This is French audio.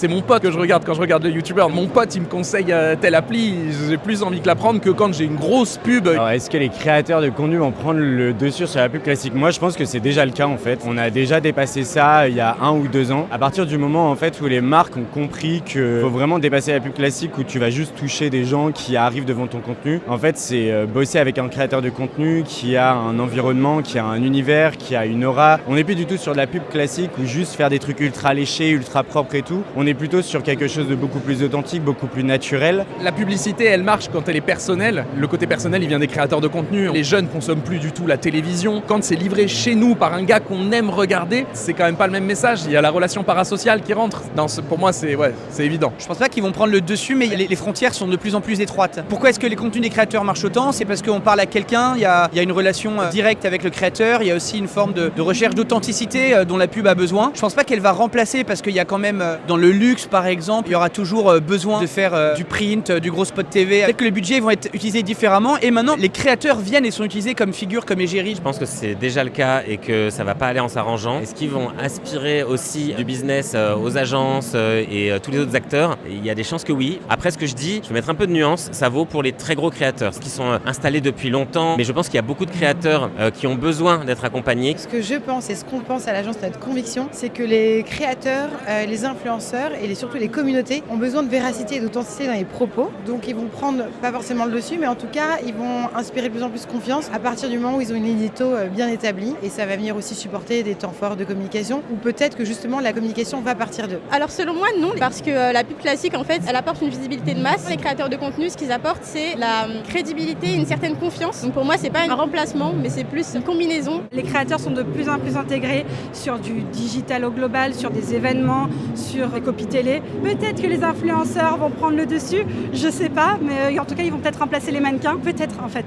c'est mon pote que je regarde quand je regarde le youtubeur. Mon pote, il me conseille telle appli, j'ai plus envie de la prendre que quand j'ai une grosse pub. Alors, est-ce que les créateurs de contenu vont prendre le dessus sur la pub classique ? Moi, je pense que c'est déjà le cas en fait. On a déjà dépassé ça il y a 1 ou 2 ans. À partir du moment en fait où les marques ont compris qu'il faut vraiment dépasser la pub classique où tu vas juste toucher des gens qui arrivent devant ton contenu. En fait, c'est bosser avec un créateur de contenu qui a un environnement, qui a un univers, qui a une aura. On n'est plus du tout sur de la pub classique ou juste faire des trucs ultra léchés, ultra propres et tout. On est plutôt sur quelque chose de beaucoup plus authentique, beaucoup plus naturel. La publicité, elle marche quand elle est personnelle. Le côté personnel, il vient des créateurs de contenu. Les jeunes consomment plus du tout la télévision. Quand c'est livré chez nous par un gars qu'on aime regarder, c'est quand même pas le même message. Il y a la relation parasociale qui rentre. Pour moi, c'est évident. Je pense pas qu'ils vont prendre le dessus, mais les frontières sont de plus en plus étroites. Pourquoi est-ce que les contenus des créateurs marchent autant ? C'est parce qu'on parle à quelqu'un, il y a une relation directe avec le créateur, il y a aussi une forme de recherche d'authenticité dont la pub a besoin. Je pense pas qu'elle va remplacer, parce qu'il y a quand même, dans le luxe par exemple, il y aura toujours besoin de faire du print, du gros spot TV. Peut-être que les budgets vont être utilisés différemment, et maintenant les créateurs viennent et sont utilisés comme figures, comme égérie. Je pense que c'est déjà le cas et que ça va pas aller en s'arrangeant. Est-ce qu'ils vont aspirer aussi du business aux agences et tous les autres acteurs ? Il y a des chances que oui. Après, ce que je dis, je vais mettre un peu de nuance, ça vaut pour les très gros créateurs qui sont installés depuis longtemps, mais je pense qu'il y a beaucoup de créateurs qui ont besoin d'être accompagnés. Ce que je pense et ce qu'on pense à l'agence, notre conviction, c'est que les créateurs, les influenceurs et surtout les communautés ont besoin de véracité et d'authenticité dans les propos. Donc ils vont prendre pas forcément le dessus, mais en tout cas ils vont inspirer de plus en plus confiance à partir du moment où ils ont une édito bien établie, et ça va venir aussi supporter des temps forts de communication, ou peut-être que justement la communication va partir d'eux. Alors selon moi non, parce que la pub classique en fait elle apporte une visibilité de masse. Les créateurs de contenu, ce qu'ils apportent, c'est la crédibilité, une certaine confiance. Donc pour moi c'est pas un remplacement, mais c'est plus une combinaison. Les créateurs sont de plus en plus intégrés sur du digital au global, sur des événements, sur des copies télé. Peut-être que les influenceurs vont prendre le dessus, je sais pas, mais en tout cas ils vont peut-être remplacer les mannequins, peut-être en fait.